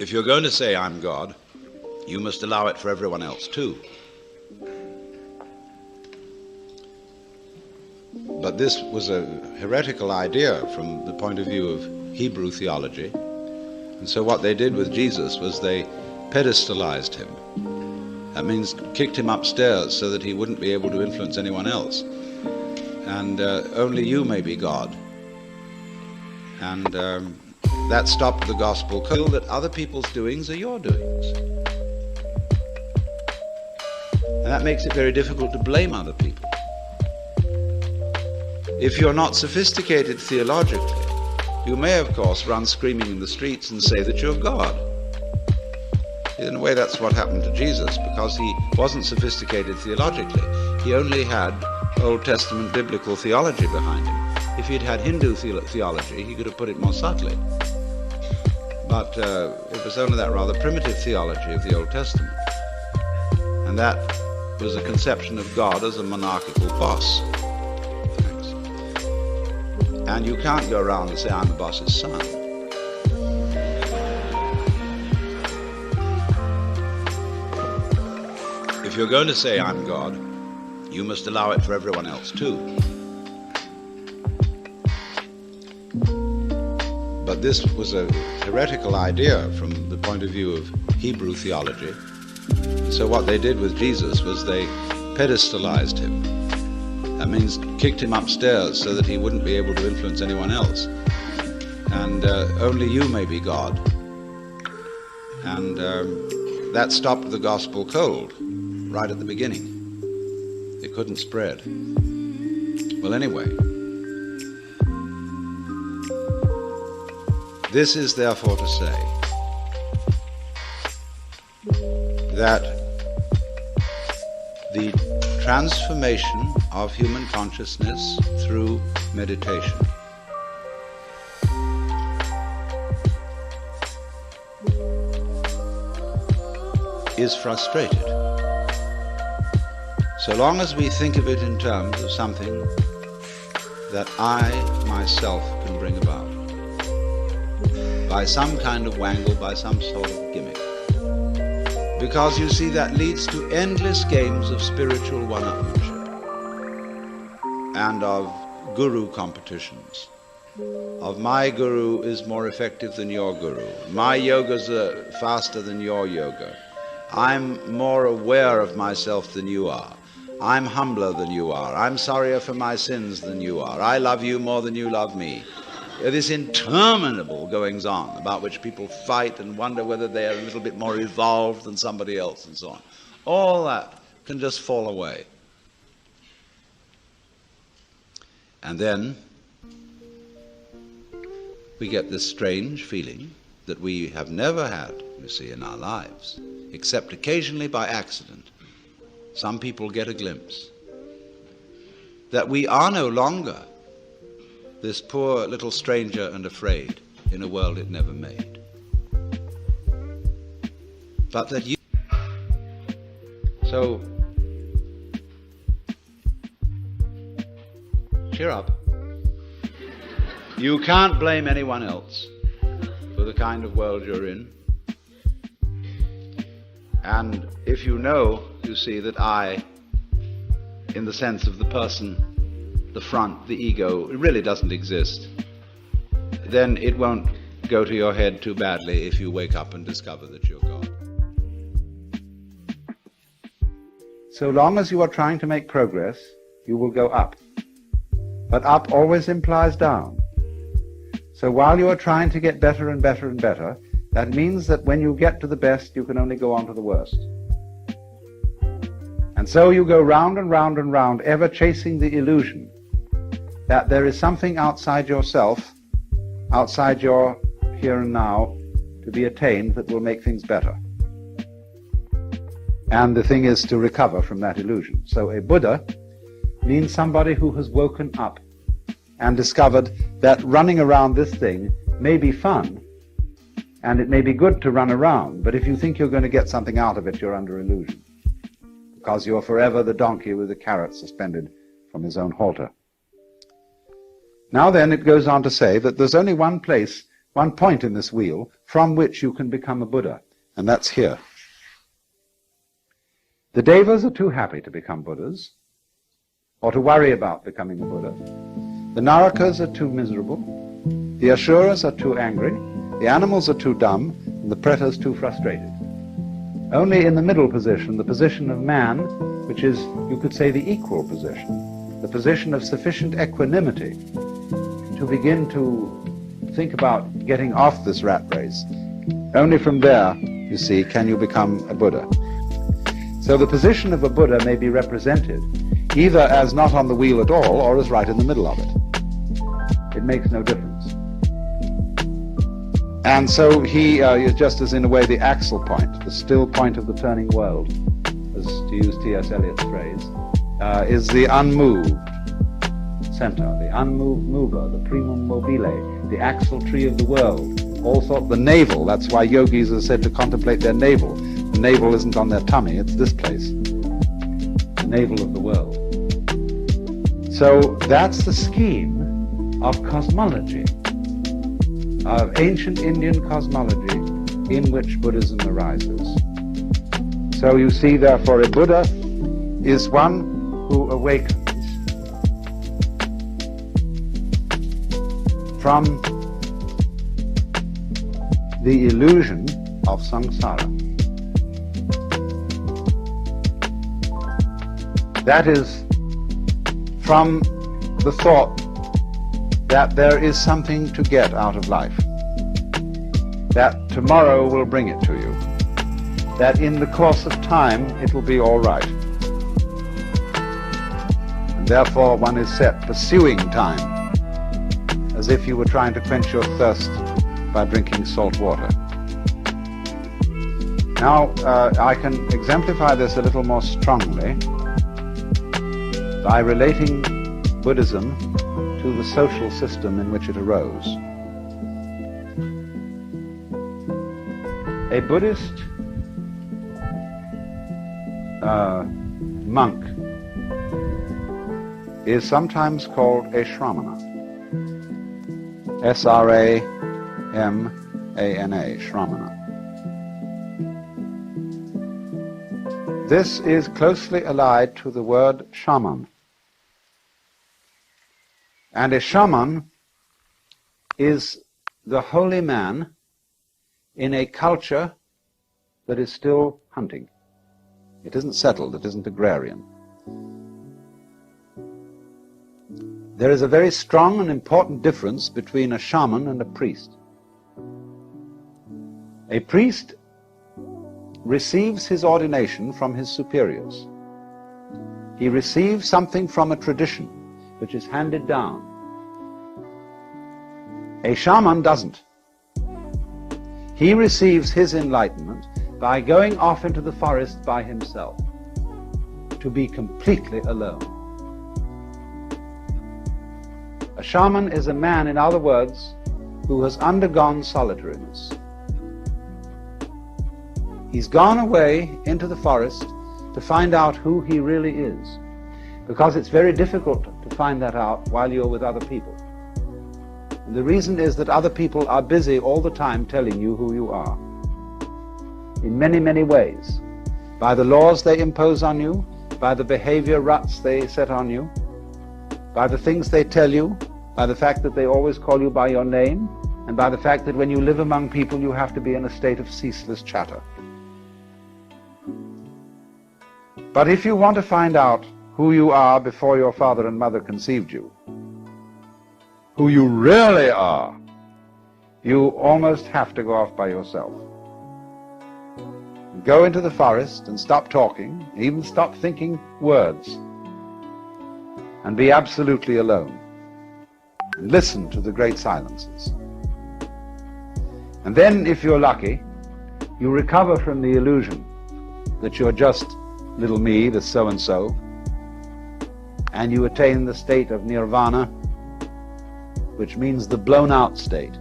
If you're going to say I'm God, you must allow it for everyone else too. But this was a heretical idea from the point of view of Hebrew theology. And so what they did with Jesus was they pedestalized him. That means kicked him upstairs so that he wouldn't be able to influence anyone else. And only you may be God. And that stopped the gospel call that other people's doings are your doings. And that makes it very difficult to blame other people. If you're not sophisticated theologically, you may, of course, run screaming in the streets and say that you're God. In a way, that's what happened to Jesus, because he wasn't sophisticated theologically. He only had Old Testament biblical theology behind him. If he'd had Hindu theology, he could have put it more subtly. But it was only that rather primitive theology of the Old Testament. And that was a conception of God as a monarchical boss. And you can't go around and say, I'm the boss's son. If you're going to say I'm God, you must allow it for everyone else too. But this was a heretical idea from the point of view of Hebrew theology. So what they did with Jesus was they pedestalized him. That means kicked him upstairs so that he wouldn't be able to influence anyone else. And only you may be God. And that stopped the gospel cold right at the beginning. It couldn't spread. Well, anyway, this is therefore to say that the transformation of human consciousness through meditation is frustrated. So long as we think of it in terms of something that I myself can bring about, by some kind of wangle, by some sort of gimmick. Because you see, that leads to endless games of spiritual one-upmanship and of guru competitions. Of my guru is more effective than your guru. My yogas are faster than your yoga. I'm more aware of myself than you are. I'm humbler than you are. I'm sorrier for my sins than you are. I love you more than you love me. This interminable goings on about which people fight and wonder whether they're a little bit more evolved than somebody else and so on. All that can just fall away. And then we get this strange feeling that we have never had, you see, in our lives, except occasionally by accident. Some people get a glimpse that we are no longer this poor little stranger and afraid in a world it never made. But that you... So, cheer up. You can't blame anyone else for the kind of world you're in. And if you know, you see, that I, in the sense of the person, the front, the ego, it really doesn't exist, then it won't go to your head too badly if you wake up and discover that you're God. So long as you are trying to make progress, you will go up. But up always implies down. So while you are trying to get better and better and better, that means that when you get to the best, you can only go on to the worst. And so you go round and round and round, ever chasing the illusion that there is something outside yourself, outside your here and now, to be attained that will make things better. And the thing is to recover from that illusion. So a Buddha means somebody who has woken up and discovered that running around this thing may be fun, and it may be good to run around, but if you think you're going to get something out of it, you're under illusion, because you're forever the donkey with the carrot suspended from his own halter. Now then, it goes on to say that there's only one place one point in this wheel from which you can become a Buddha, and that's here. The Devas are too happy to become Buddhas, or to worry about becoming a Buddha. The Narakas are too miserable. The Asuras are too angry. The animals are too dumb, and the Pretas too frustrated. Only in the middle position, the position of man, which is, you could say, the equal position, the position of sufficient equanimity to begin to think about getting off this rat race. Only from there, you see, can you become a Buddha. So the position of a Buddha may be represented either as not on the wheel at all or as right in the middle of it. It makes no difference. And so he is just as in a way the axle point, the still point of the turning world, as to use T.S. Eliot's phrase, is the unmoved center, the unmoved mover, the primum mobile, the axle tree of the world. Also the navel, that's why yogis are said to contemplate their navel. The navel isn't on their tummy, it's this place, the navel of the world. So that's the scheme of cosmology, of ancient Indian cosmology in which Buddhism arises. So you see, therefore, a Buddha is one who awakens from the illusion of samsara. That is, from the thought that there is something to get out of life, that tomorrow will bring it to you, that in the course of time it will be all right. And therefore one is set pursuing time, as if you were trying to quench your thirst by drinking salt water. Now, I can exemplify this a little more strongly by relating Buddhism to the social system in which it arose. A Buddhist monk is sometimes called a shramana. S-R-A-M-A-N-A, shramana. This is closely allied to the word shaman. And a shaman is the holy man in a culture that is still hunting. It isn't settled, it isn't agrarian. There is a very strong and important difference between a shaman and a priest. A priest receives his ordination from his superiors. He receives something from a tradition which is handed down. A shaman doesn't. He receives his enlightenment by going off into the forest by himself, to be completely alone. A shaman is a man, in other words, who has undergone solitariness. He's gone away into the forest to find out who he really is, because it's very difficult to find that out while you're with other people. And the reason is that other people are busy all the time telling you who you are, in many, many ways, by the laws they impose on you, by the behavior ruts they set on you, by the things they tell you, by the fact that they always call you by your name, and by the fact that when you live among people you have to be in a state of ceaseless chatter. But if you want to find out who you are before your father and mother conceived you, who you really are, you almost have to go off by yourself. Go into the forest and stop talking, even stop thinking words, and be absolutely alone. And listen to the great silences. And then, if you're lucky, you recover from the illusion that you're just little me, the so-and-so, and you attain the state of nirvana, which means the blown-out state,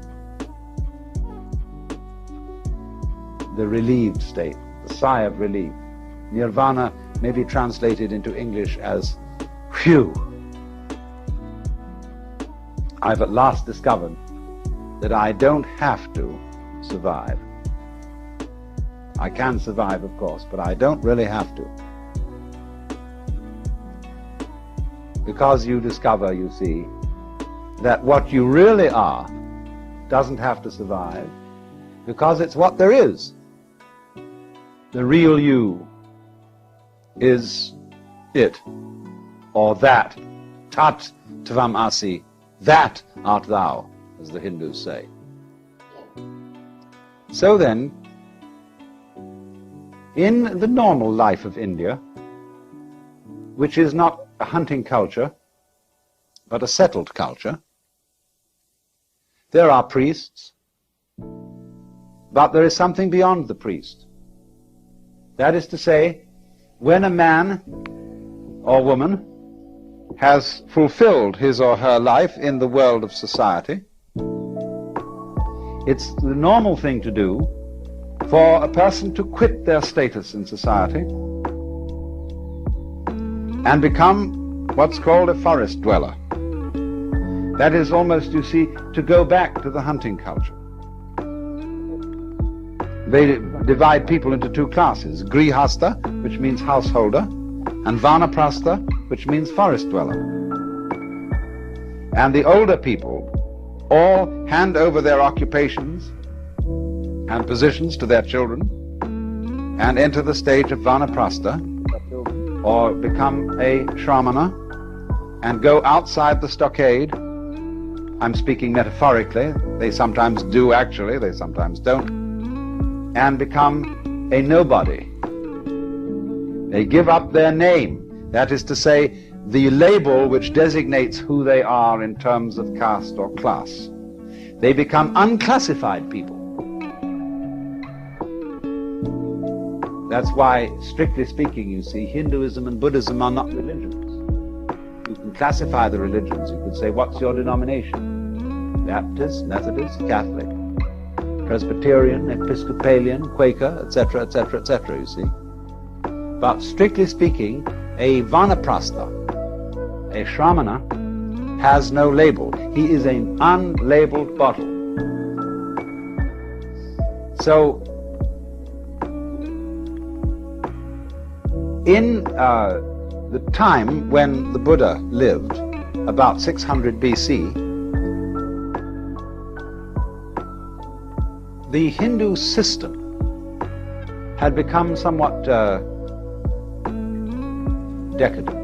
the relieved state, the sigh of relief. Nirvana may be translated into English as, phew, I've at last discovered that I don't have to survive. I can survive, of course, but I don't really have to. Because you discover, you see, that what you really are doesn't have to survive, because it's what there is. The real you is it, or that. Tat tvam asi, that art thou, as the Hindus say. So then, in the normal life of India, which is not a hunting culture, but a settled culture, there are priests, but there is something beyond the priest. That is to say, when a man or woman has fulfilled his or her life in the world of society, it's the normal thing to do for a person to quit their status in society and become what's called a forest dweller. That is almost, you see, to go back to the hunting culture. They divide people into two classes, grihastha, which means householder, and vanaprastha, which means forest dweller. And the older people all hand over their occupations and positions to their children and enter the stage of vanaprastha, or become a shramana and go outside the stockade. I'm speaking metaphorically. They sometimes do actually, they sometimes don't. And become a nobody. They give up their name, that is to say, the label which designates who they are in terms of caste or class. They become unclassified people. That's why, strictly speaking, you see, Hinduism and Buddhism are not religions. You can classify the religions. You could say, what's your denomination? Baptist, Methodist, Catholic, Presbyterian, Episcopalian, Quaker, etc., etc., etc., you see. But strictly speaking, a vanaprastha, a shramana, has no label. He is an unlabeled bottle. So, in the time when the Buddha lived, about 600 BC, the Hindu system had become somewhat decadent.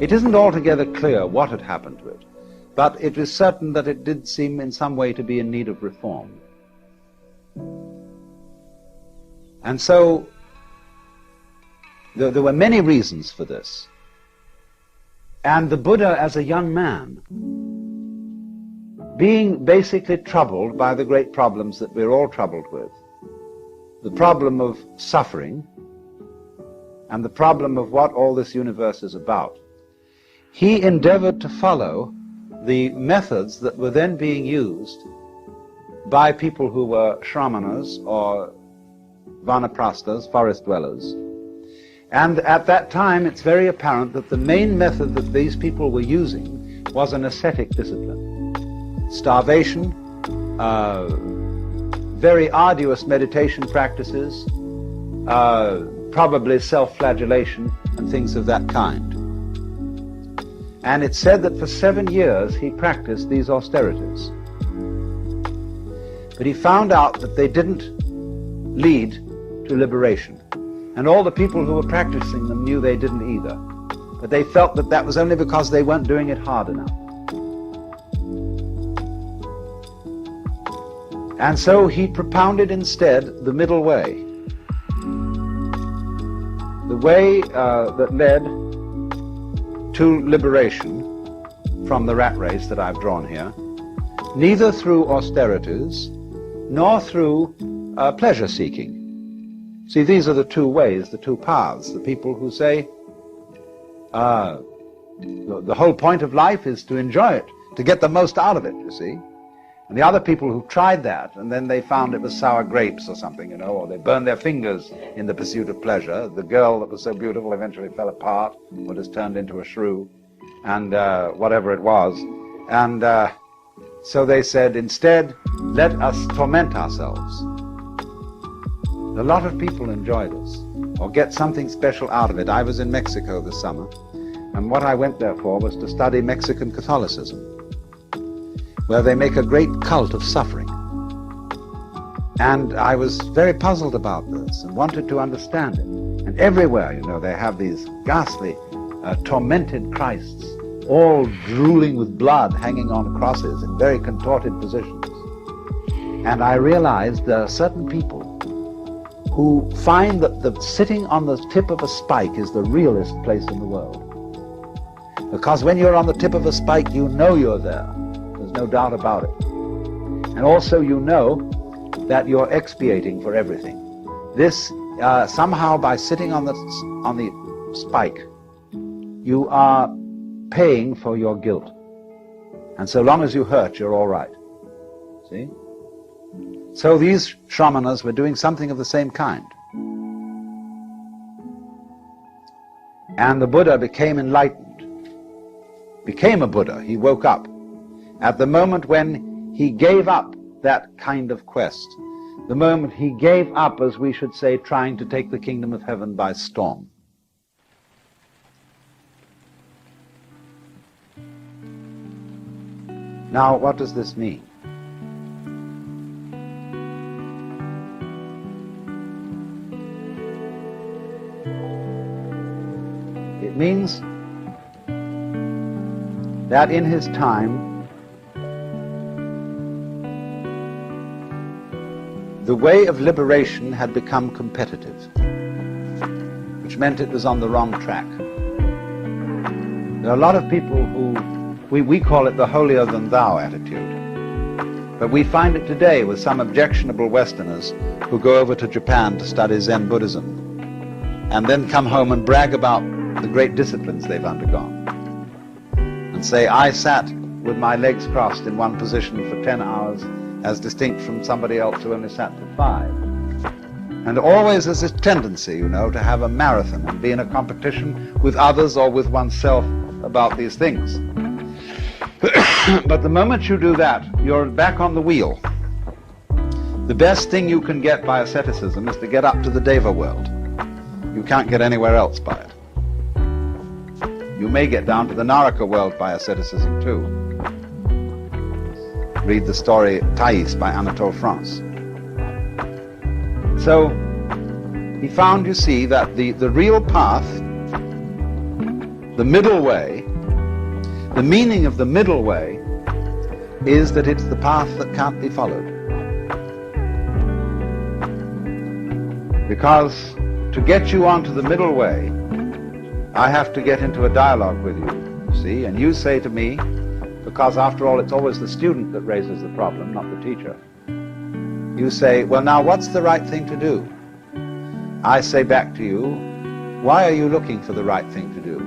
It isn't altogether clear what had happened to it, but it is certain that it did seem in some way to be in need of reform. And so there were many reasons for this. And the Buddha, as a young man, being basically troubled by the great problems that we're all troubled with, the problem of suffering and the problem of what all this universe is about, he endeavored to follow the methods that were then being used by people who were shramanas or vanaprasthas, forest dwellers. And at that time, it's very apparent that the main method that these people were using was an ascetic discipline. Starvation, very arduous meditation practices, probably self-flagellation and things of that kind. And it's said that for 7 years he practiced these austerities. But he found out that they didn't lead to liberation. And all the people who were practicing them knew they didn't either. But they felt that that was only because they weren't doing it hard enough. And so he propounded instead the middle way. The way that led to liberation from the rat race that I've drawn here, neither through austerities nor through pleasure-seeking. See, these are the two ways, the two paths. The people who say the whole point of life is to enjoy it, to get the most out of it, you see. And the other people who tried that, and then they found it was sour grapes or something, you know, or they burned their fingers in the pursuit of pleasure. The girl that was so beautiful eventually fell apart, or just turned into a shrew, and whatever it was. And So they said, instead, let us torment ourselves. A lot of people enjoy this, or get something special out of it. I was in Mexico this summer, and what I went there for was to study Mexican Catholicism, where they make a great cult of suffering. And I was very puzzled about this and wanted to understand it. And everywhere, you know, they have these ghastly, tormented Christs, all drooling with blood, hanging on crosses in very contorted positions. And I realized there are certain people who find that the sitting on the tip of a spike is the realest place in the world. Because when you're on the tip of a spike, you know you're there. There's no doubt about it. And also you know that you're expiating for everything. This, somehow by sitting on the spike, you are paying for your guilt. And so long as you hurt, you're all right. See? So these shamanas were doing something of the same kind. And the Buddha became enlightened, became a Buddha. He woke up at the moment when he gave up that kind of quest, the moment he gave up, as we should say, trying to take the kingdom of heaven by storm. Now, what does this mean? It means that in his time, the way of liberation had become competitive, which meant it was on the wrong track. There are a lot of people who, we call it the holier-than-thou attitude, but we find it today with some objectionable Westerners who go over to Japan to study Zen Buddhism and then come home and brag about the great disciplines they've undergone and say, I sat with my legs crossed in one position for 10 hours as distinct from somebody else who only sat for 5. And always there's this tendency, you know, to have a marathon and be in a competition with others or with oneself about these things. But the moment you do that, you're back on the wheel. The best thing you can get by asceticism is to get up to the Deva world. You can't get anywhere else by it. You may get down to the Naraka world by asceticism too. Read the story Thais by Anatole France. So he found, you see, that the real path, the middle way, the meaning of the middle way is that it's the path that can't be followed. Because to get you onto the middle way, I have to get into a dialogue with you, see, and you say to me, because after all it's always the student that raises the problem, not the teacher. You say, well, now what's the right thing to do? I say back to you, why are you looking for the right thing to do?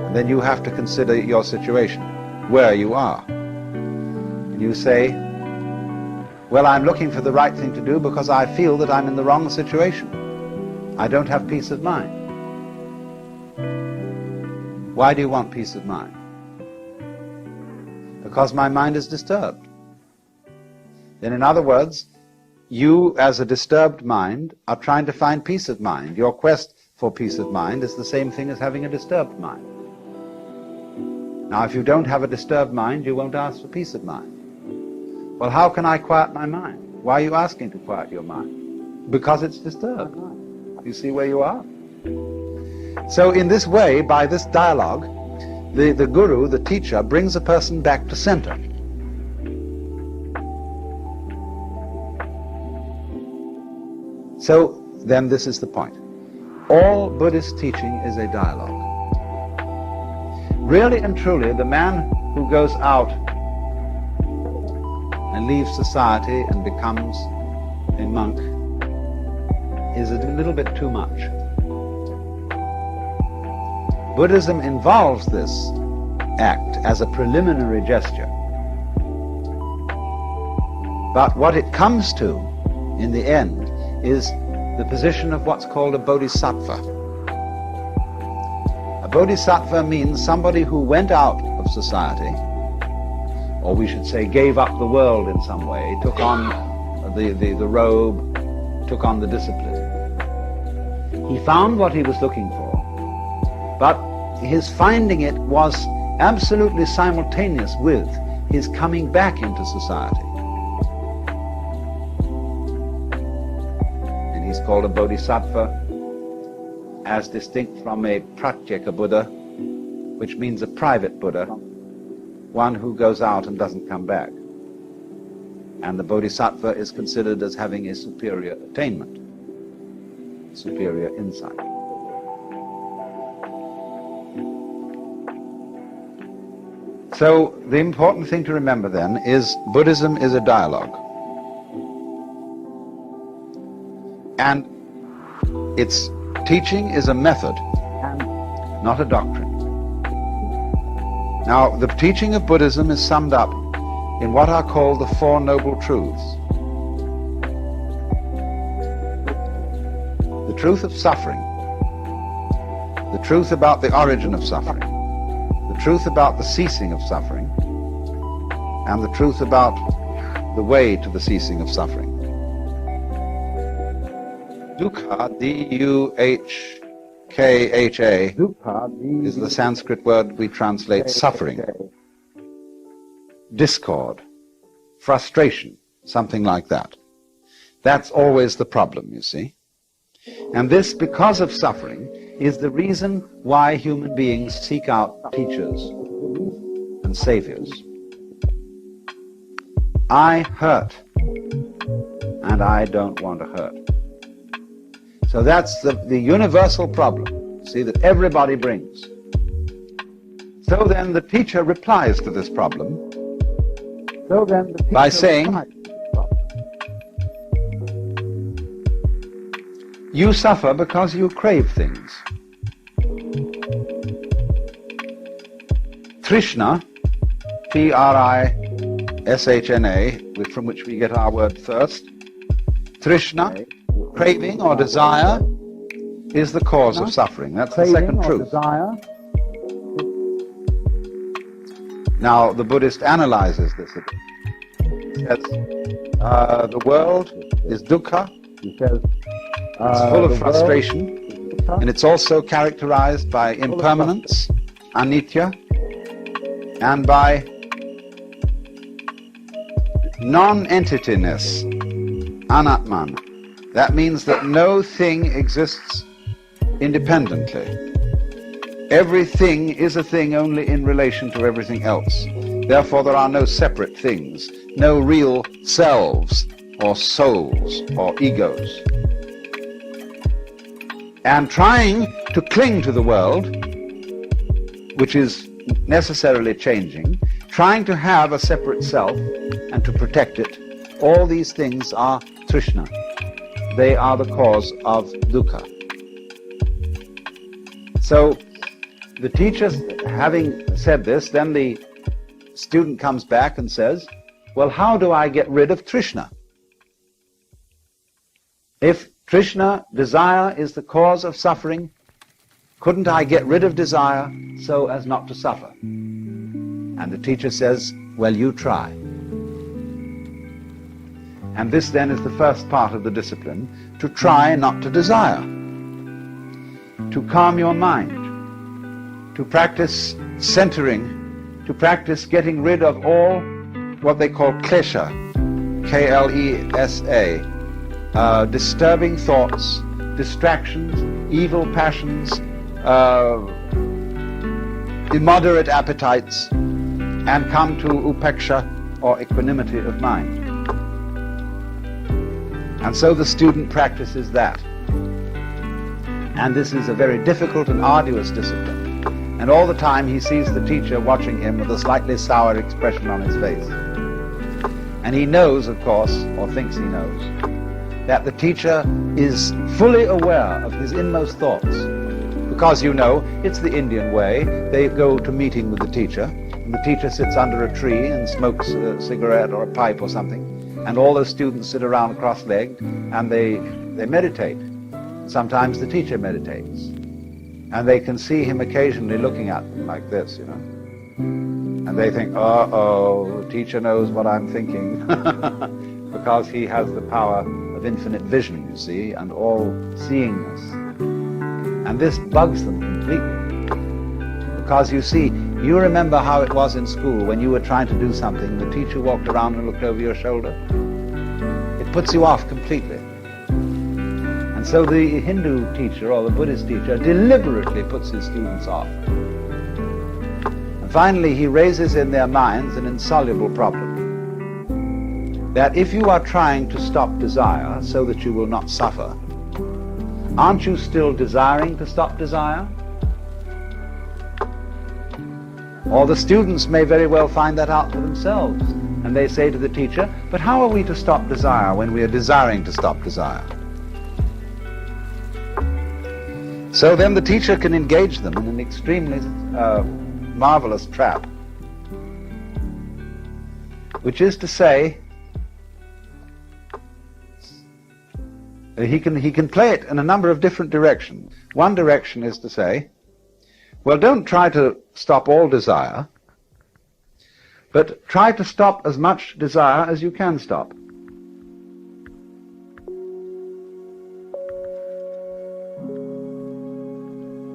And then you have to consider your situation, where you are. And you say, well, I'm looking for the right thing to do because I feel that I'm in the wrong situation. I don't have peace of mind. Why do you want peace of mind? Because my mind is disturbed. Then in other words, you as a disturbed mind are trying to find peace of mind. Your quest for peace of mind is the same thing as having a disturbed mind. Now if you don't have a disturbed mind, you won't ask for peace of mind. Well, how can I quiet my mind? Why are you asking to quiet your mind? Because it's disturbed. You see where you are? So in this way, by this dialogue, the guru, the teacher, brings a person back to center. So then this is the point. All Buddhist teaching is a dialogue. Really and truly, the man who goes out and leaves society and becomes a monk is a little bit too much. Buddhism involves this act as a preliminary gesture. But what it comes to, in the end, is the position of what's called a bodhisattva. A bodhisattva means somebody who went out of society or we should say gave up the world in some way, took on the robe, took on the discipline. He found what he was looking for, but his finding it was absolutely simultaneous with his coming back into society. And he's called a bodhisattva, as distinct from a pratyeka Buddha, which means a private Buddha, one who goes out and doesn't come back. And the bodhisattva is considered as having a superior attainment, superior insight. So the important thing to remember then is Buddhism is a dialogue. And its teaching is a method, not a doctrine. Now, the teaching of Buddhism is summed up in what are called the Four Noble Truths. The truth of suffering, the truth about the origin of suffering, the truth about the ceasing of suffering, and the truth about the way to the ceasing of suffering. Dukkha, D-U-H-K-H-A, is the Sanskrit word we translate suffering. Discord, frustration, something like that. That's always the problem, you see. And this, because of suffering, is the reason why human beings seek out teachers and saviors. I hurt, and I don't want to hurt. So that's the universal problem, see, that everybody brings. So then the teacher replies to this problem by saying, you suffer because you crave things. Trishna, T-R-I-S-H-N-A, from which we get our word thirst. Trishna, craving or desire, is the cause of suffering. That's the second truth. Now, the Buddhist analyzes this a bit. He says, the world is dukkha, he says, it's full of frustration, and it's also characterized by impermanence, anitya, and by non-entityness, anatman. That means that no thing exists independently. Everything is a thing only in relation to everything else. Therefore, there are no separate things, no real selves or souls or egos. And trying to cling to the world, which is necessarily changing, trying to have a separate self and to protect it, all these things are trishna. They are the cause of dukkha. So the teacher, having said this, then the student comes back and says, well, how do I get rid of trishna? If trishna, desire, is the cause of suffering, couldn't I get rid of desire so as not to suffer? And the teacher says, well, you try. And this then is the first part of the discipline, to try not to desire, to calm your mind, to practice centering, to practice getting rid of all what they call klesha, K-L-E-S-A, disturbing thoughts, distractions, evil passions, immoderate appetites, and come to upeksha, or equanimity of mind. And so the student practices that. And this is a very difficult and arduous discipline. And all the time he sees the teacher watching him with a slightly sour expression on his face. And he knows, of course, or thinks he knows, that the teacher is fully aware of his inmost thoughts. Because, you know, it's the Indian way. They go to meeting with the teacher, and the teacher sits under a tree and smokes a cigarette or a pipe or something, and all the students sit around cross-legged, and they meditate. Sometimes the teacher meditates. And they can see him occasionally looking at them like this, you know. And And they think, uh-oh, the teacher knows what I'm thinking, because he has the power of infinite vision, you see, and all-seeingness. And this bugs them completely. Because you see, you remember how it was in school when you were trying to do something, the teacher walked around and looked over your shoulder? It puts you off completely. And so the Hindu teacher or the Buddhist teacher deliberately puts his students off. And finally, he raises in their minds an insoluble problem. That if you are trying to stop desire so that you will not suffer, aren't you still desiring to stop desire? Or the students may very well find that out for themselves. And they say to the teacher, but how are we to stop desire when we are desiring to stop desire? So then the teacher can engage them in an extremely marvelous trap, which is to say, he can play it in a number of different directions. One direction is to say, well, don't try to stop all desire, but try to stop as much desire as you can stop.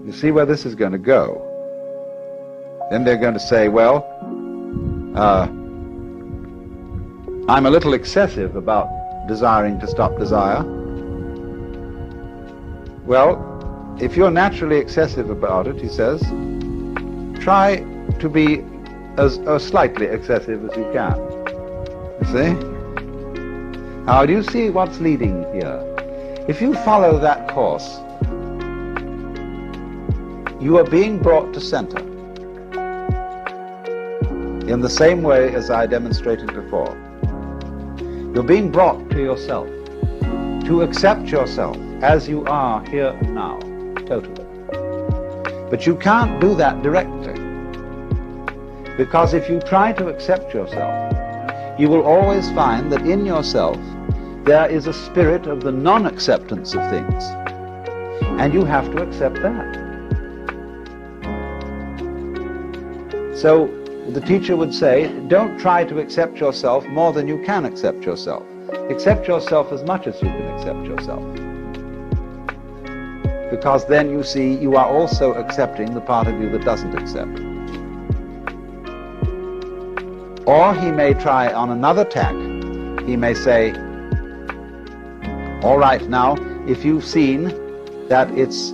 You see where this is going to go. Then they're going to say, well, I'm a little excessive about desiring to stop desire. Well, if you're naturally excessive about it, he says, try to be as slightly excessive as you can. You see? Now, do you see what's leading here? If you follow that course, you are being brought to center in the same way as I demonstrated before. You're being brought to yourself, to accept yourself as you are here and now, totally. But you can't do that directly, because if you try to accept yourself, you will always find that in yourself there is a spirit of the non-acceptance of things, and you have to accept that. So the teacher would say, don't try to accept yourself more than you can accept yourself. Accept yourself as much as you can accept yourself. Because then you see you are also accepting the part of you that doesn't accept. Or he may try on another tack. He may say, all right, now, if you've seen that it's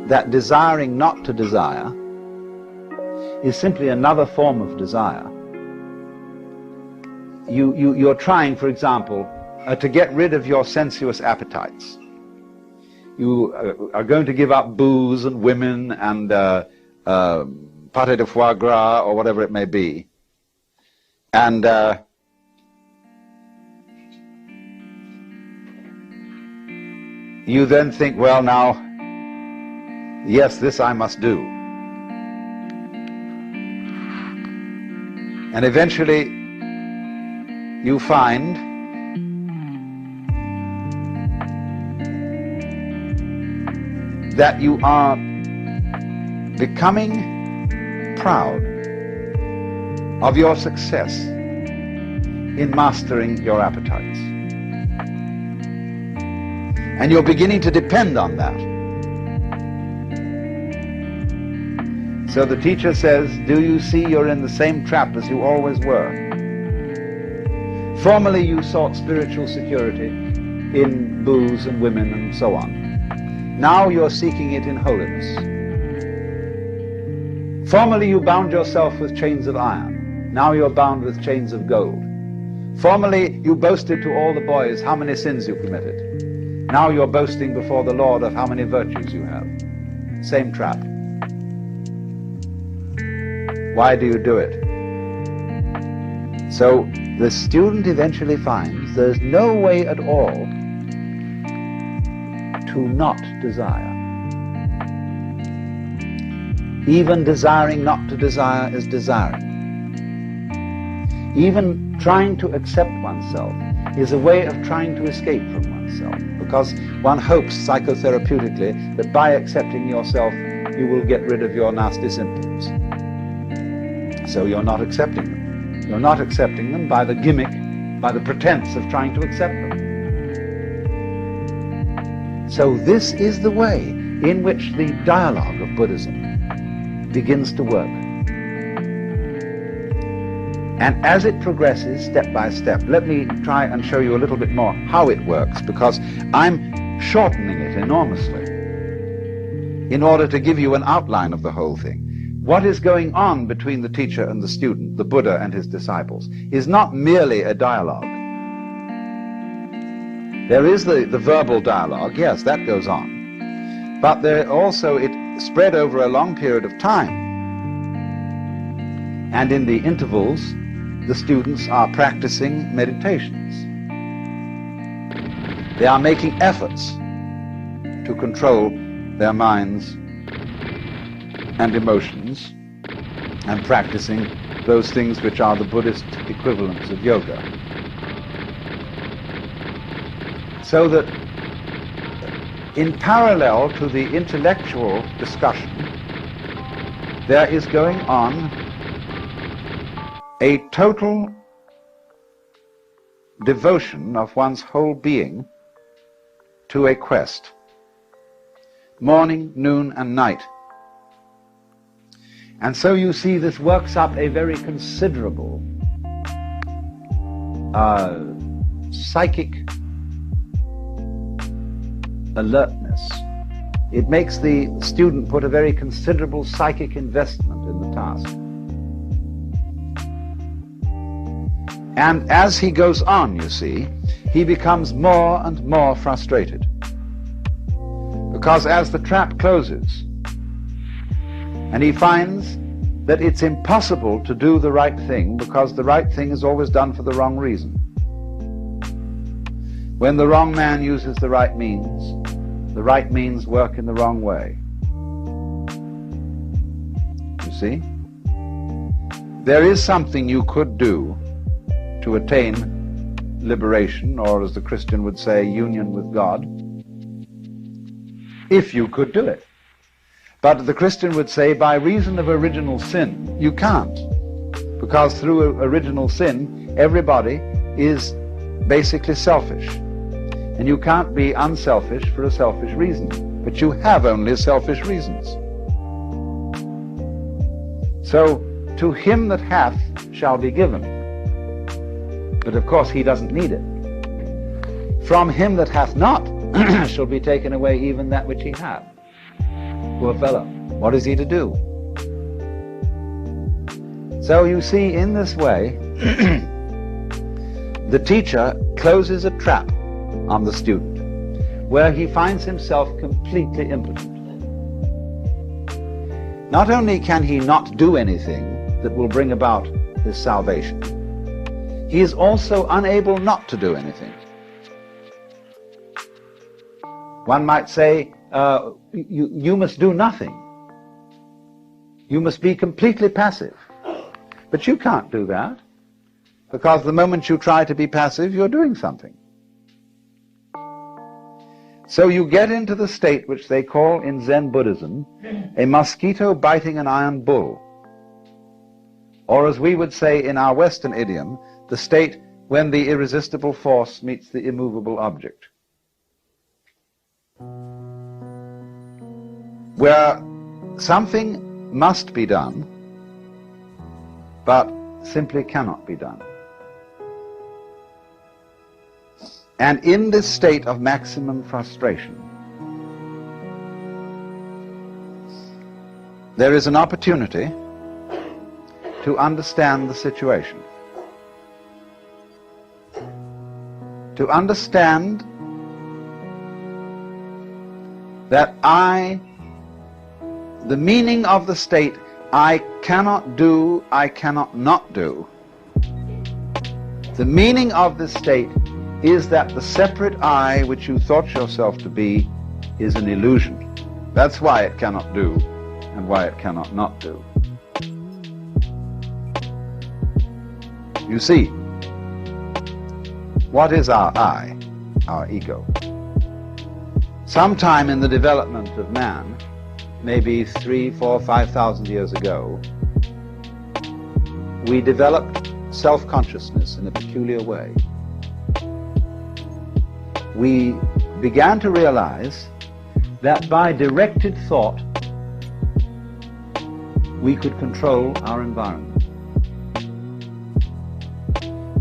that desiring not to desire is simply another form of desire. You're trying, for example, to get rid of your sensuous appetites. You are going to give up booze and women and pâté de foie gras or whatever it may be. And you then think, well, now, yes, this I must do. And eventually you find that you are becoming proud of your success in mastering your appetites. And you're beginning to depend on that. So the teacher says, do you see you're in the same trap as you always were? Formerly you sought spiritual security in booze and women and so on. Now you're seeking it in holiness. Formerly you bound yourself with chains of iron. Now you're bound with chains of gold. Formerly you boasted to all the boys how many sins you committed. Now you're boasting before the Lord of how many virtues you have. Same trap. Why do you do it? So the student eventually finds there's no way at all to not desire. Even desiring not to desire is desiring. Even trying to accept oneself is a way of trying to escape from oneself, because one hopes psychotherapeutically that by accepting yourself you will get rid of your nasty symptoms. So you're not accepting them. You're not accepting them by the gimmick, by the pretense of trying to accept them. So this is the way in which the dialogue of Buddhism begins to work. And as it progresses step by step, let me try and show you a little bit more how it works, because I'm shortening it enormously in order to give you an outline of the whole thing. What is going on between the teacher and the student, the Buddha and his disciples, is not merely a dialogue. There is the verbal dialogue, yes, that goes on. But there also, it spread over a long period of time. And in the intervals, the students are practicing meditations. They are making efforts to control their minds and emotions, and practicing those things which are the Buddhist equivalents of yoga. So that in parallel to the intellectual discussion, there is going on a total devotion of one's whole being to a quest, morning, noon, and night. And so you see this works up a very considerable psychic alertness. It makes the student put a very considerable psychic investment in the task. And as he goes on, you see, he becomes more and more frustrated. Because as the trap closes, and he finds that it's impossible to do the right thing because the right thing is always done for the wrong reason. When the wrong man uses the right means work in the wrong way. You see? There is something you could do to attain liberation, or as the Christian would say, union with God, if you could do it. But the Christian would say, by reason of original sin, you can't. Because through original sin, everybody is basically selfish. And you can't be unselfish for a selfish reason. But you have only selfish reasons. So, to him that hath shall be given. But of course he doesn't need it. From him that hath not shall be taken away even that which he hath. Poor fellow, what is he to do? So you see, in this way, the teacher closes a trap on the student, where he finds himself completely impotent. Not only can he not do anything that will bring about his salvation, he is also unable not to do anything. One might say, you must do nothing. You must be completely passive. But you can't do that, because the moment you try to be passive, you're doing something. So you get into the state which they call in Zen Buddhism a mosquito biting an iron bull. Or as we would say in our Western idiom, the state when the irresistible force meets the immovable object. Where something must be done, but simply cannot be done. And in this state of maximum frustration, there is an opportunity to understand the situation. To understand that the meaning of the state, I cannot do, I cannot not do. The meaning of this state is that the separate I which you thought yourself to be is an illusion. That's why it cannot do and why it cannot not do. You see, what is our I, our ego? Sometime in the development of man, maybe 3,000, 4,000, 5,000 years ago, we developed self-consciousness in a peculiar way. We began to realize that by directed thought, we could control our environment.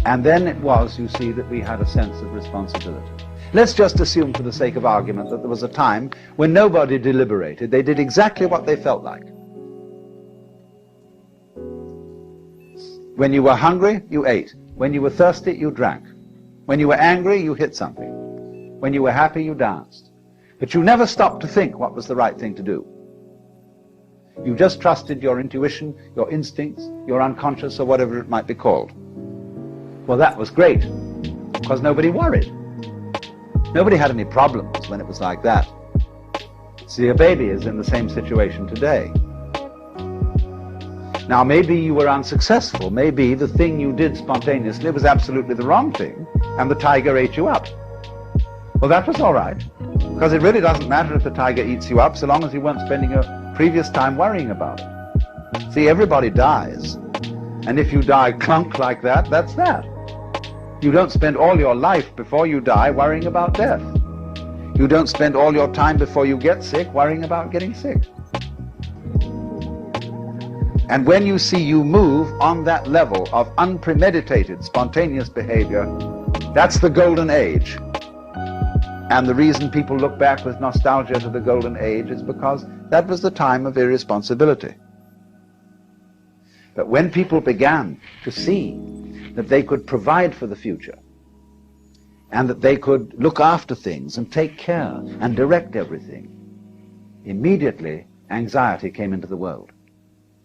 And then it was, you see, that we had a sense of responsibility. Let's just assume, for the sake of argument, that there was a time when nobody deliberated. They did exactly what they felt like. When you were hungry, you ate. When you were thirsty, you drank. When you were angry, you hit something. When you were happy, you danced. But you never stopped to think what was the right thing to do. You just trusted your intuition, your instincts, your unconscious, or whatever it might be called. Well, that was great, because nobody worried. Nobody had any problems when it was like that. See, a baby is in the same situation today. Now, maybe you were unsuccessful. Maybe the thing you did spontaneously was absolutely the wrong thing, and the tiger ate you up. Well, that was all right, because it really doesn't matter if the tiger eats you up, so long as you weren't spending your previous time worrying about it. See, everybody dies, and if you die clunk like that, that's that. You don't spend all your life before you die worrying about death. You don't spend all your time before you get sick worrying about getting sick. And when you see you move on that level of unpremeditated, spontaneous behavior, that's the golden age. And the reason people look back with nostalgia to the golden age is because that was the time of irresponsibility. But when people began to see that they could provide for the future, and that they could look after things and take care and direct everything, immediately anxiety came into the world.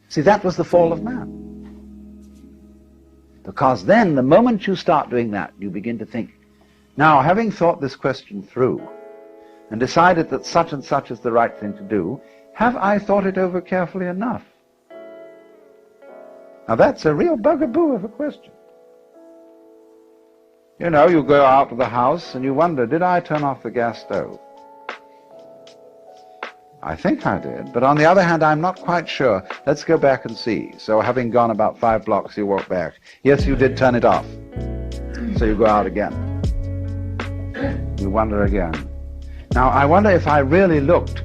See, that was the fall of man. Because then, the moment you start doing that, you begin to think, now, having thought this question through and decided that such and such is the right thing to do, have I thought it over carefully enough? Now, that's a real bugaboo of a question. You know, you go out of the house and you wonder, did I turn off the gas stove? I think I did, but on the other hand, I'm not quite sure. Let's go back and see. So having gone about 5 blocks, you walk back. Yes, you did turn it off. So you go out again. You wonder again. Now, I wonder if I really looked,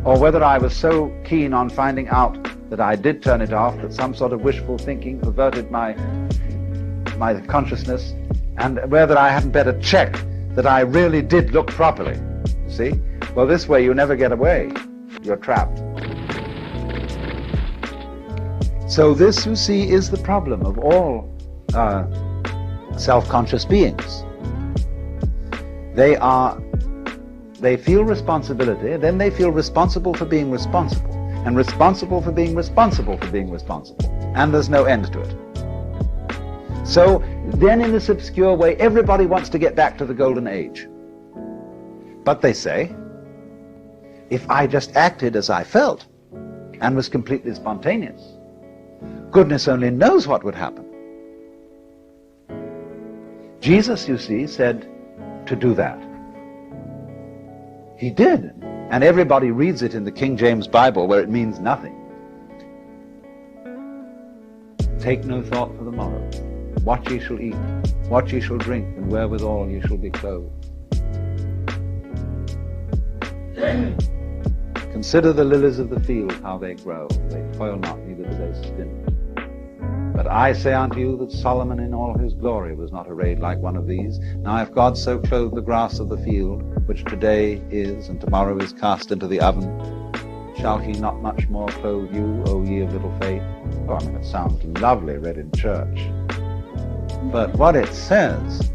or whether I was so keen on finding out that I did turn it off that some sort of wishful thinking perverted my consciousness, and whether I hadn't better check that I really did look properly. You see? Well, this way you never get away. You're trapped. So this, you see, is the problem of all self-conscious beings. They feel responsibility, then they feel responsible for being responsible, and responsible for being responsible for being responsible, and there's no end to it. So then, in this obscure way, everybody wants to get back to the golden age. But they say, if I just acted as I felt and was completely spontaneous, goodness only knows what would happen. Jesus, you see, said to do that. He did. And everybody reads it in the King James Bible, where it means nothing. Take no thought for the morrow. What ye shall eat, what ye shall drink, and wherewithal ye shall be clothed. Consider the lilies of the field, how they grow. They toil not, neither do they spin. But I say unto you that Solomon in all his glory was not arrayed like one of these. Now if God so clothed the grass of the field, which today is and tomorrow is cast into the oven, shall he not much more clothe you, O ye of little faith? Oh, I mean, it sounds lovely read in church. But what it says,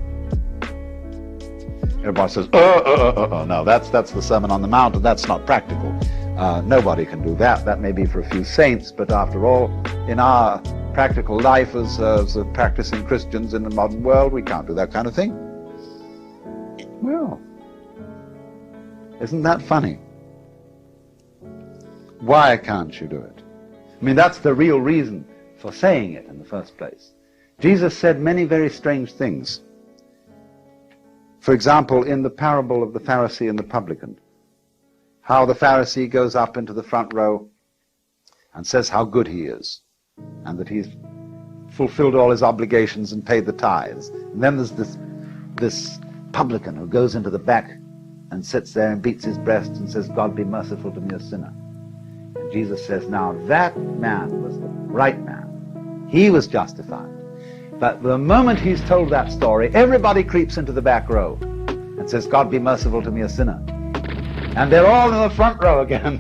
everybody says, no, that's the Sermon on the Mount, and that's not practical. Nobody can do that. That may be for a few saints, but after all, in our practical life as practicing Christians in the modern world, we can't do that kind of thing. Well, isn't that funny? Why can't you do it? I mean, that's the real reason for saying it in the first place. Jesus said many very strange things. For example, in the parable of the Pharisee and the publican, how the Pharisee goes up into the front row and says how good he is, and that he's fulfilled all his obligations and paid the tithes. And then there's this publican who goes into the back and sits there and beats his breast and says, God be merciful to me, a sinner. And Jesus says, now that man was the right man. He was justified. But the moment he's told that story, everybody creeps into the back row and says, God be merciful to me, a sinner. And they're all in the front row again.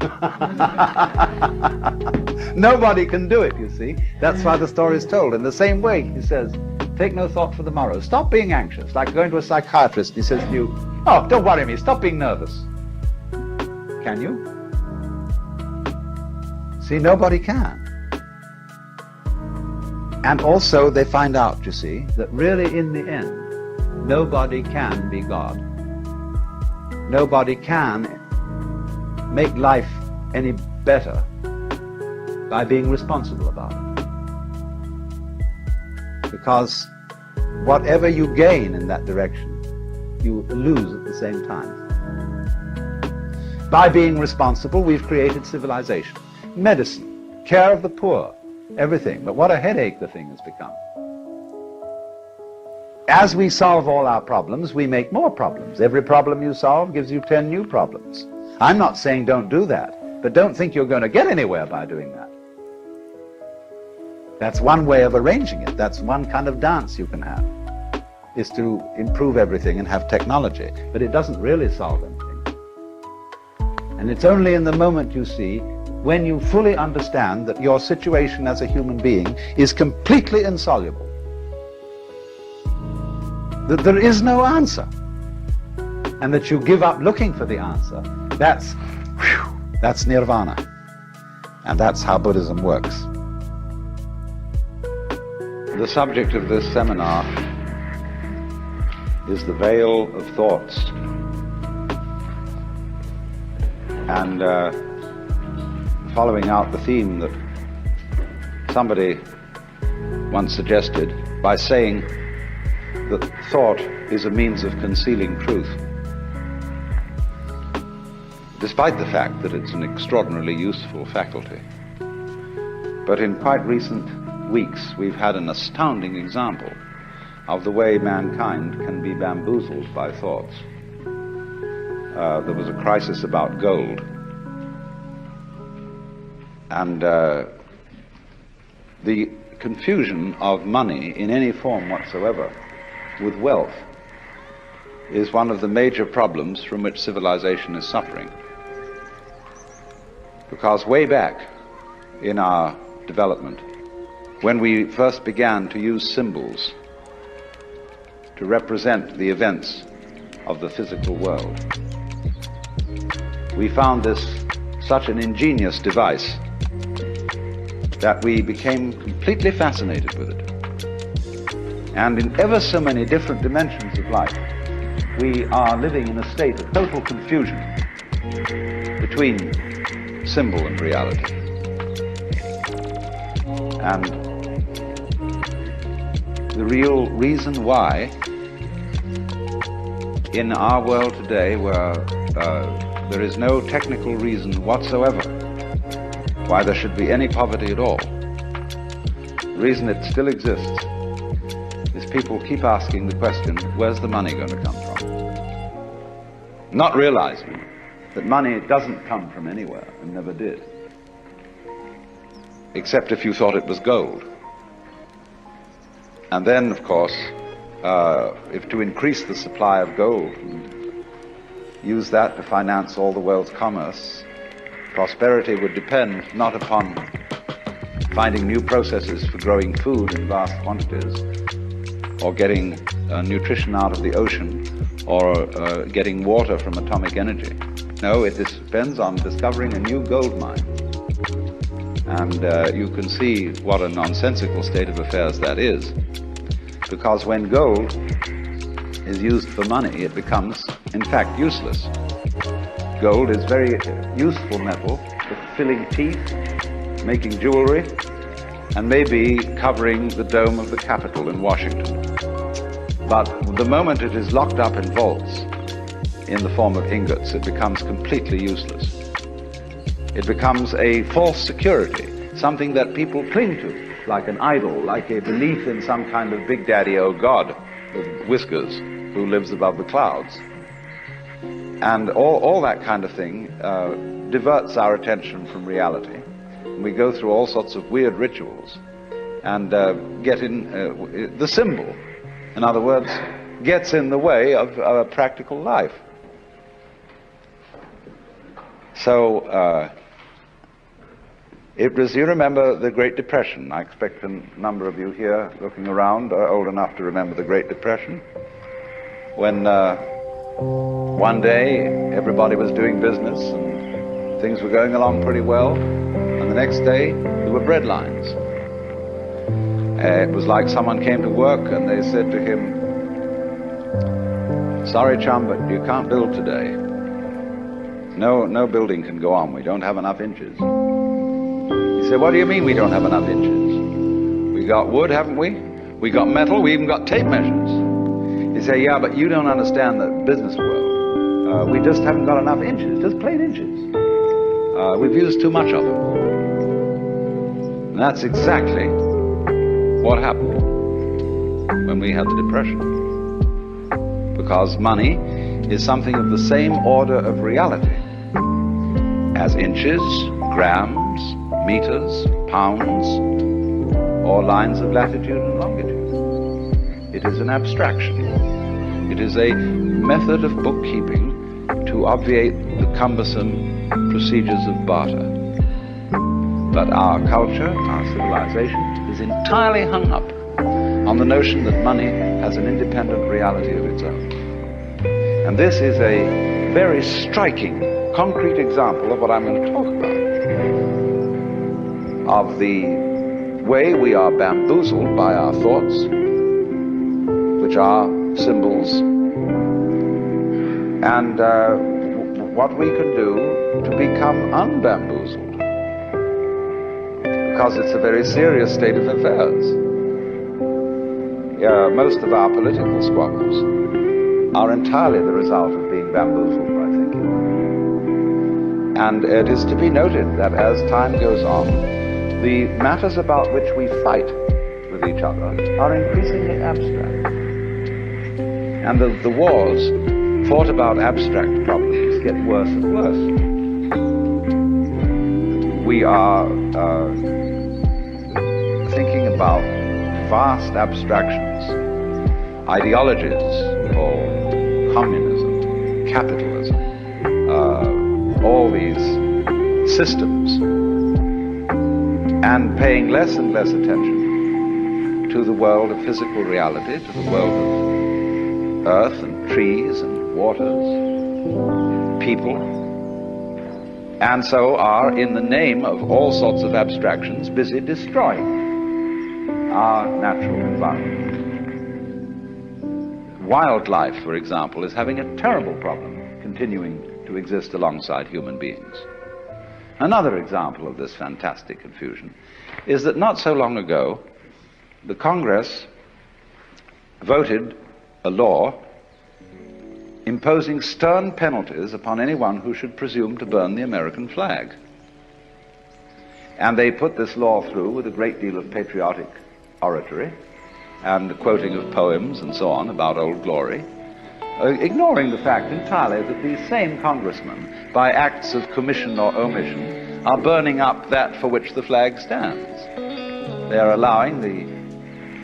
Nobody can do it, you see. That's why the story is told. In the same way, he says, take no thought for the morrow. Stop being anxious. Like going to a psychiatrist, he says to you, oh, don't worry me, stop being nervous. Can you? See, nobody can. And also they find out, you see, that really in the end, nobody can be God. Nobody can make life any better by being responsible about it. Because whatever you gain in that direction, you lose at the same time. By being responsible, we've created civilization, medicine, care of the poor, everything. But what a headache the thing has become. As we solve all our problems, we make more problems. Every problem you solve gives you 10 new problems. I'm not saying don't do that, but don't think you're going to get anywhere by doing that. That's one way of arranging it. That's one kind of dance you can have, is to improve everything and have technology. But it doesn't really solve anything. And it's only in the moment, you see, when you fully understand that your situation as a human being is completely insoluble, that there is no answer, and that you give up looking for the answer, that's nirvana. And that's how Buddhism works. The subject of this seminar is the veil of thoughts. And following out the theme that somebody once suggested by saying that thought is a means of concealing truth, despite the fact that it's an extraordinarily useful faculty. But in quite recent weeks, we've had an astounding example of the way mankind can be bamboozled by thoughts. There was a crisis about gold, and the confusion of money in any form whatsoever with wealth is one of the major problems from which civilization is suffering. Because way back in our development, when we first began to use symbols to represent the events of the physical world, we found this such an ingenious device that we became completely fascinated with it. And in ever so many different dimensions of life, we are living in a state of total confusion between symbol and reality. And the real reason why in our world today, where there is no technical reason whatsoever why there should be any poverty at all, the reason it still exists is people keep asking the question, where's the money going to come from? Not realizing that money doesn't come from anywhere and never did, except if you thought it was gold. And then, of course, if to increase the supply of gold and use that to finance all the world's commerce, prosperity would depend not upon finding new processes for growing food in vast quantities, or getting nutrition out of the ocean, or getting water from atomic energy. No, it depends on discovering a new gold mine. And you can see what a nonsensical state of affairs that is. Because when gold is used for money, it becomes, in fact, useless. Gold is very useful metal for filling teeth, making jewelry, and maybe covering the dome of the Capitol in Washington. But the moment it is locked up in vaults in the form of ingots, it becomes completely useless. It becomes a false security, something that people cling to like an idol, like a belief in some kind of big daddy o god with whiskers who lives above the clouds. And all that kind of thing diverts our attention from reality. We go through all sorts of weird rituals and get in the symbol, in other words, gets in the way of a practical life. So it was, you remember the Great Depression. I expect a number of you here looking around are old enough to remember the Great Depression, when one day everybody was doing business and things were going along pretty well, and the next day there were bread lines. It was like someone came to work and they said to him, "Sorry, chum, but you can't build today. No building can go on. We don't have enough inches." He said, "What do you mean we don't have enough inches? We got wood, haven't we? We got metal, we even got tape measures." He said, "Yeah, but you don't understand the business world. We just haven't got enough inches, just plain inches. We've used too much of them." And that's exactly what happened when we had the Depression. Because money is something of the same order of reality as inches, grams, meters, pounds, or lines of latitude and longitude. It is an abstraction. It is a method of bookkeeping to obviate the cumbersome procedures of barter. But our culture, our civilization, is entirely hung up on the notion that money has an independent reality of its own. And this is a very striking, concrete example of what I'm going to talk about. Of the way we are bamboozled by our thoughts, which are symbols, and what we can do to become unbamboozled. Because it's a very serious state of affairs. Most of our political squabbles are entirely the result of being bamboozled by thinking. And it is to be noted that as time goes on, the matters about which we fight with each other are increasingly abstract. And the wars fought about abstract problems get worse and worse. We are thinking about vast abstractions, ideologies called communism, capitalism, all these systems, and paying less and less attention to the world of physical reality, to the world of earth and trees and waters, people, and so are, in the name of all sorts of abstractions, busy destroying our natural environment. Wildlife, for example, is having a terrible problem continuing to exist alongside human beings. Another example of this fantastic confusion is that not so long ago, the Congress voted a law imposing stern penalties upon anyone who should presume to burn the American flag. And they put this law through with a great deal of patriotic oratory and quoting of poems and so on about Old Glory, ignoring the fact entirely that these same congressmen, by acts of commission or omission, are burning up that for which the flag stands. They are allowing the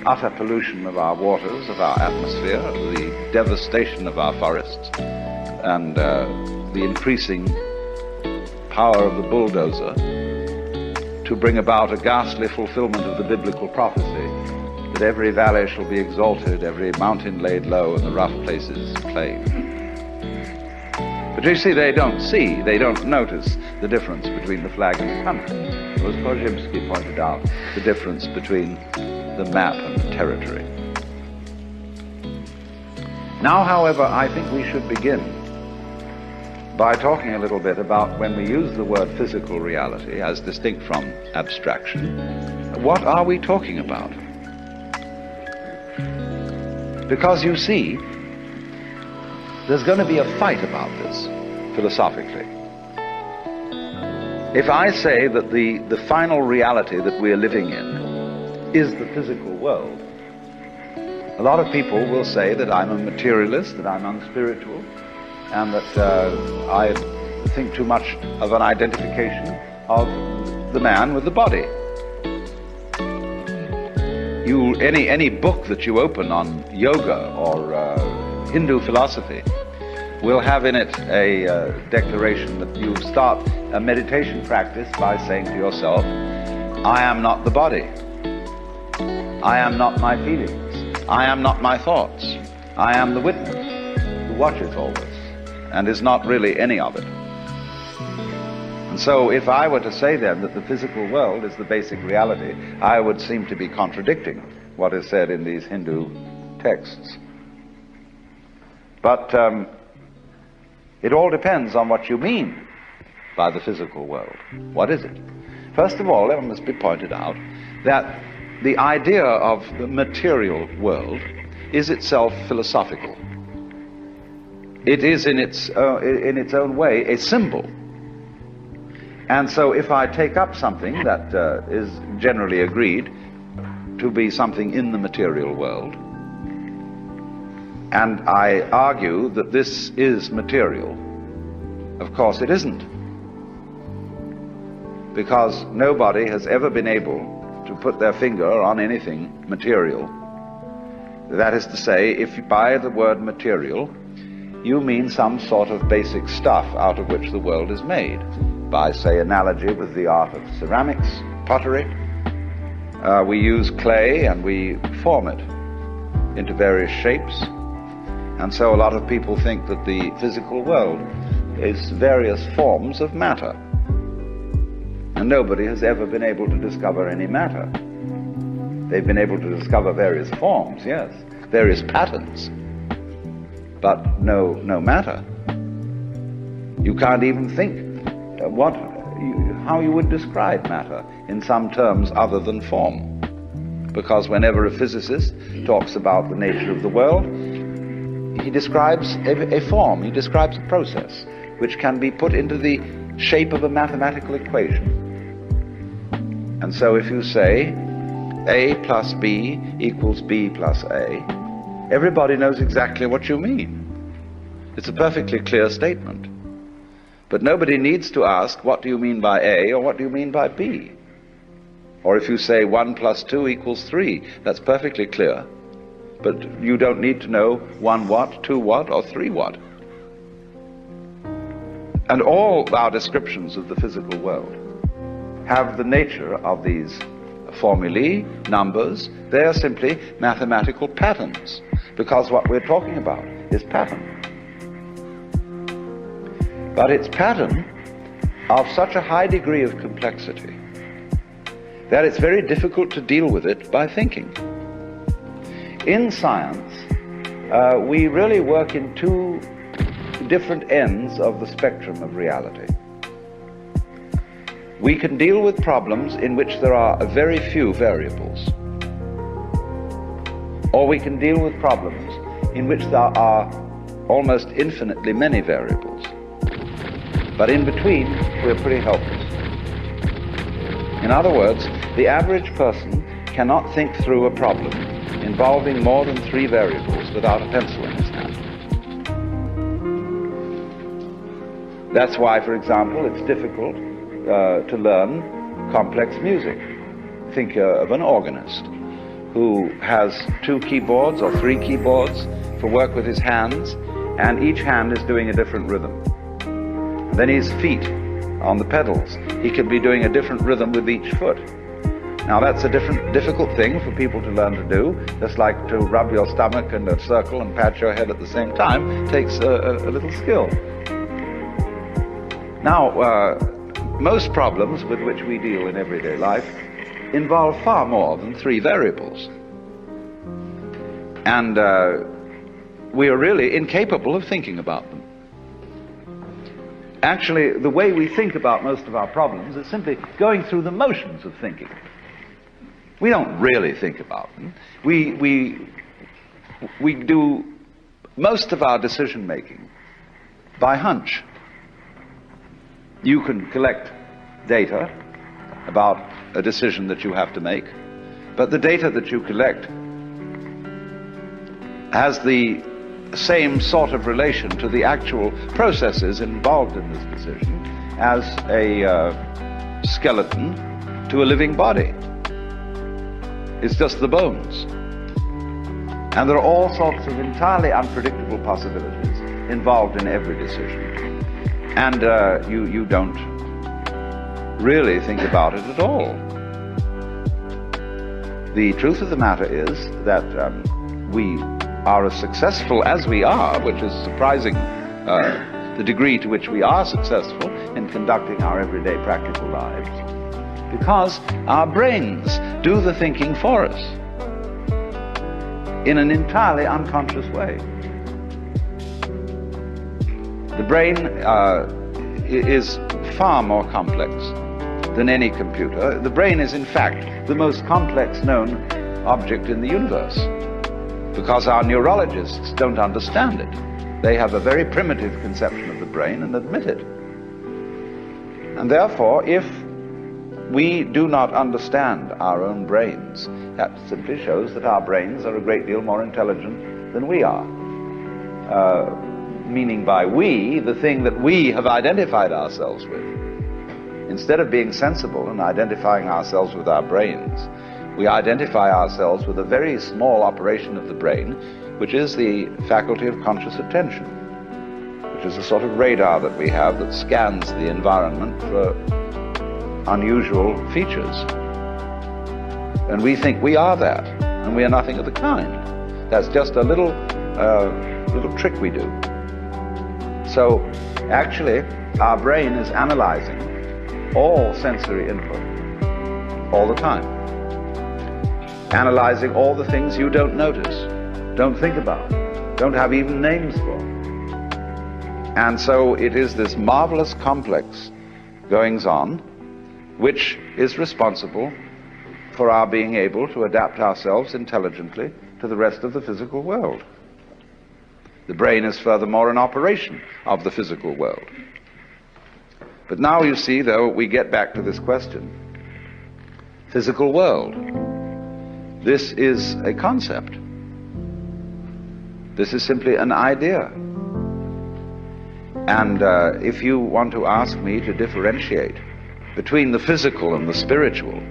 utter pollution of our waters, of our atmosphere, the devastation of our forests, and the increasing power of the bulldozer to bring about a ghastly fulfillment of the biblical prophecy that every valley shall be exalted, every mountain laid low, and the rough places plain. But you see, they don't notice the difference between the flag and the country. As Buddhism pointed out, the difference between the map and the territory. Now, however, I think we should begin by talking a little bit about when we use the word physical reality as distinct from abstraction, what are we talking about? Because you see, there's going to be a fight about this philosophically. If I say that the final reality that we're living in is the physical world, a lot of people will say that I'm a materialist, that I'm unspiritual, and that I think too much of an identification of the man with the body. Any book that you open on yoga or Hindu philosophy will have in it a declaration that you start a meditation practice by saying to yourself, I am not the body. I am not my feelings. I am not my thoughts. I am the witness who watches all this and is not really any of it. And so if I were to say then that the physical world is the basic reality, I would seem to be contradicting what is said in these Hindu texts. But it all depends on what you mean by the physical world. What is it? First of all, it must be pointed out that the idea of the material world is itself philosophical. It is in its own way a symbol. And so if I take up something that is generally agreed to be something in the material world, and I argue that this is material, of course it isn't. Because nobody has ever been able to put their finger on anything material. That is to say, if by the word material you mean some sort of basic stuff out of which the world is made, by, say, analogy with the art of ceramics, pottery. We use clay and we form it into various shapes. And so a lot of people think that the physical world is various forms of matter. And nobody has ever been able to discover any matter. They've been able to discover various forms, yes, various patterns, but no matter. You can't even think how you would describe matter in some terms other than form. Because whenever a physicist talks about the nature of the world, he describes a form, he describes a process which can be put into the shape of a mathematical equation. And so if you say A plus B equals B plus A, everybody knows exactly what you mean. It's a perfectly clear statement. But nobody needs to ask, what do you mean by A or what do you mean by B? Or if you say 1 plus 2 equals 3, that's perfectly clear. But you don't need to know 1 what, 2 what, or 3 what. And all our descriptions of the physical world have the nature of these formulae, numbers. They are simply mathematical patterns, because what we're talking about is pattern. But it's pattern of such a high degree of complexity that it's very difficult to deal with it by thinking. In science, we really work in two different ends of the spectrum of reality. We can deal with problems in which there are very few variables, or we can deal with problems in which there are almost infinitely many variables. But in between, we're pretty helpless. In other words, the average person cannot think through a problem involving more than 3 variables without a pencil in his hand. That's why, for example, it's difficult to learn complex music. Think of an organist who has 2 keyboards or 3 keyboards for work with his hands, and each hand is doing a different rhythm. Then his feet on the pedals, he can be doing a different rhythm with each foot. Now that's a difficult thing for people to learn to do, just like to rub your stomach in a circle and pat your head at the same time takes a little skill. Now, most problems with which we deal in everyday life involve far more than 3 variables. And we are really incapable of thinking about them. Actually, the way we think about most of our problems is simply going through the motions of thinking. We don't really think about them. We do most of our decision making by hunch. You can collect data about a decision that you have to make, But the data that you collect has the same sort of relation to the actual processes involved in this decision as a skeleton to a living body. It's just the bones. And there are all sorts of entirely unpredictable possibilities involved in every decision. And you don't really think about it at all. The truth of the matter is that we are as successful as we are, which is surprising, the degree to which we are successful in conducting our everyday practical lives, because our brains do the thinking for us in an entirely unconscious way. The brain is far more complex than any computer. The brain is, in fact, the most complex known object in the universe, because our neurologists don't understand it. They have a very primitive conception of the brain and admit it. And therefore, if we do not understand our own brains, that simply shows that our brains are a great deal more intelligent than we are. Meaning by we, the thing that we have identified ourselves with. Instead of being sensible and identifying ourselves with our brains, we identify ourselves with a very small operation of the brain, which is the faculty of conscious attention, which is a sort of radar that we have that scans the environment for unusual features. And we think we are that, and we are nothing of the kind. That's just a little trick we do. So actually, our brain is analyzing all sensory input all the time, analyzing all the things you don't notice, don't think about, don't have even names for. And so it is this marvelous complex goings on which is responsible for our being able to adapt ourselves intelligently to the rest of the physical world. The brain is furthermore an operation of the physical world. But now you see, though, we get back to this question. Physical world. This is a concept. This is simply an idea. And if you want to ask me to differentiate between the physical and the spiritual,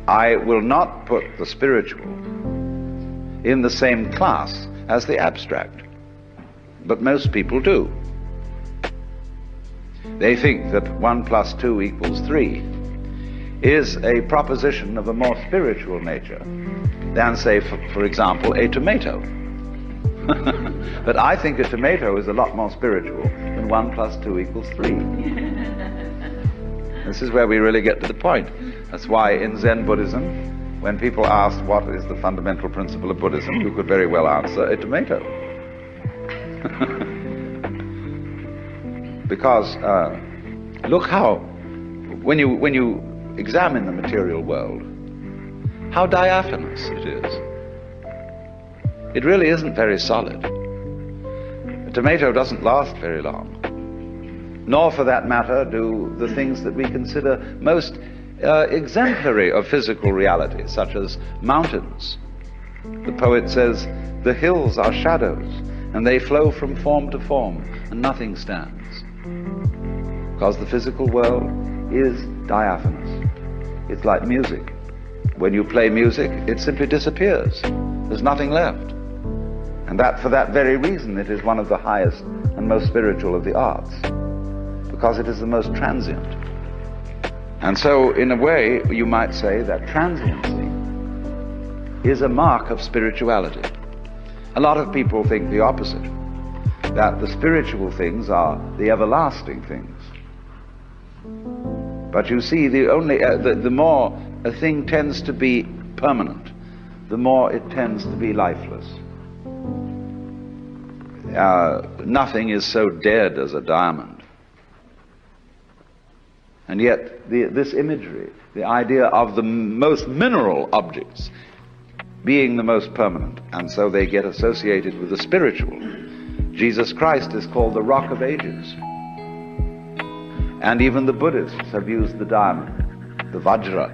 I will not put the spiritual in the same class as the abstract. But most people do. They think that 1 + 2 = 3 is a proposition of a more spiritual nature than, say, for example, a tomato. But I think a tomato is a lot more spiritual than 1 + 2 = 3. This is where we really get to the point. That's why in Zen Buddhism, when people asked what is the fundamental principle of Buddhism, you could very well answer a tomato. Because look how, when you examine the material world, how diaphanous it is. It really isn't very solid. A tomato doesn't last very long, nor for that matter do the things that we consider most exemplary of physical reality, such as mountains. The poet says, "The hills are shadows, and they flow from form to form, and nothing stands." Because the physical world is diaphanous. It's like music. When you play music, it simply disappears. There's nothing left. And that, for that very reason, it is one of the highest and most spiritual of the arts, because it is the most transient. And so, in a way, you might say that transiency is a mark of spirituality. A lot of people think the opposite, that the spiritual things are the everlasting things. But you see, the more a thing tends to be permanent, the more it tends to be lifeless. Nothing is so dead as a diamond. And yet, this imagery, the idea of the most mineral objects being the most permanent, and so they get associated with the spiritual. Jesus Christ is called the Rock of Ages. And even the Buddhists have used the diamond the Vajra,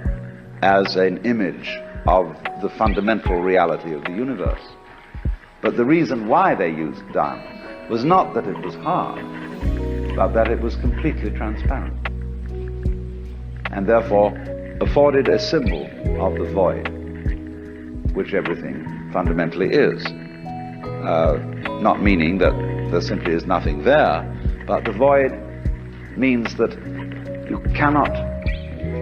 as an image of the fundamental reality of the universe. But the reason why they used diamond was not that it was hard, but that it was completely transparent, and therefore afforded a symbol of the void, which everything fundamentally is. Not meaning that there simply is nothing there, but the void means that you cannot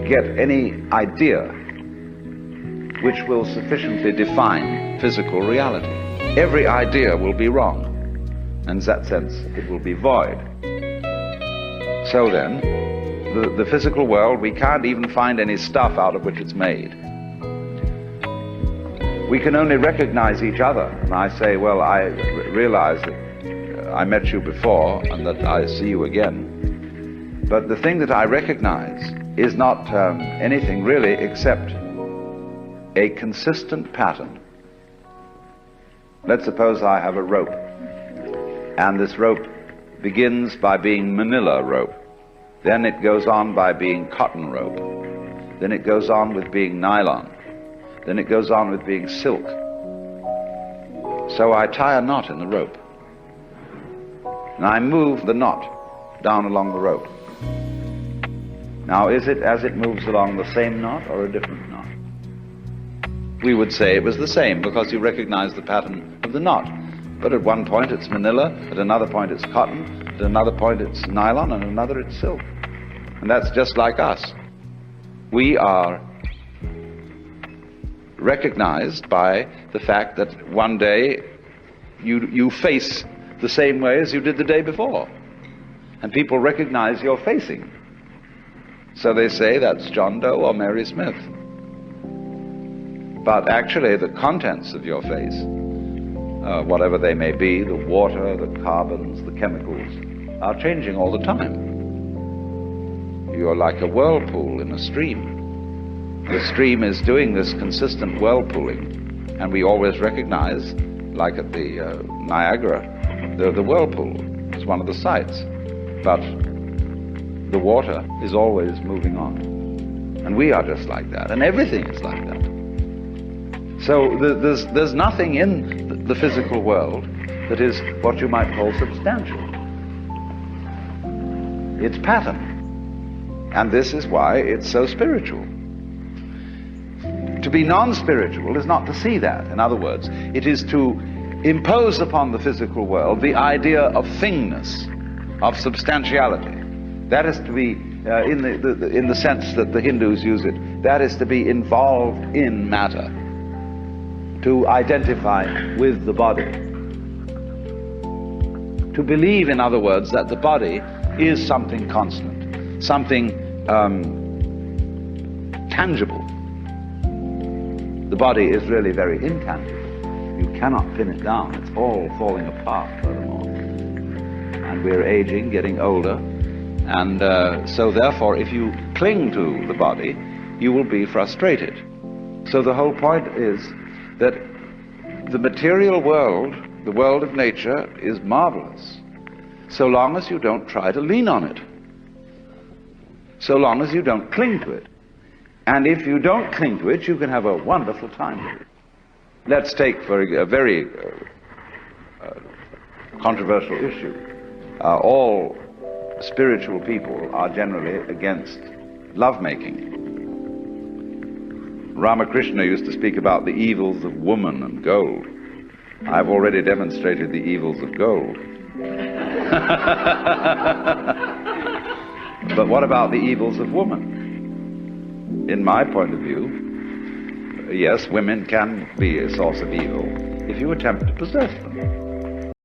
get any idea which will sufficiently define physical reality. Every idea will be wrong, and in that sense it will be void. So then, the physical world, we can't even find any stuff out of which it's made. We can only recognize each other. And I say, well, I realize that I met you before and that I see you again. But the thing that I recognize is not anything really except a consistent pattern. Let's suppose I have a rope, and this rope begins by being manila rope. Then it goes on by being cotton rope. Then it goes on with being nylon. Then it goes on with being silk. So I tie a knot in the rope, and I move the knot down along the rope. Now, is it as it moves along the same knot or a different knot? We would say it was the same because you recognize the pattern of the knot. But at one point it's manila, at another point it's cotton, at another point it's nylon, and at another it's silk. And that's just like us. We are recognized by the fact that one day you face the same way as you did the day before. And people recognize your facing. So they say that's John Doe or Mary Smith. But actually the contents of your face, whatever they may be, the water, the carbons, the chemicals, are changing all the time. You're like a whirlpool in a stream. The stream is doing this consistent whirlpooling, and we always recognize, like at the Niagara, the whirlpool is one of the sights. But the water is always moving on. And we are just like that, and everything is like that. So there's nothing in the physical world that is what you might call substantial. It's pattern. And this is why it's so spiritual. To be non-spiritual is not to see that. In other words, it is to impose upon the physical world the idea of thingness, of substantiality. That is to be, in the sense that the Hindus use it, that is to be involved in matter, to identify with the body. To believe, in other words, that the body is something constant, something tangible. The body is really very intangible. You cannot pin it down. It's all falling apart furthermore. And we're aging, getting older. And so therefore, if you cling to the body, you will be frustrated. So the whole point is that the material world, the world of nature, is marvelous, so long as you don't try to lean on it, so long as you don't cling to it. And if you don't cling to it, you can have a wonderful time with it. Let's take for a very controversial issue. All spiritual people are generally against lovemaking. Ramakrishna used to speak about the evils of woman and gold. I've already demonstrated the evils of gold. But what about the evils of woman? In my point of view, yes, women can be a source of evil if you attempt to possess them.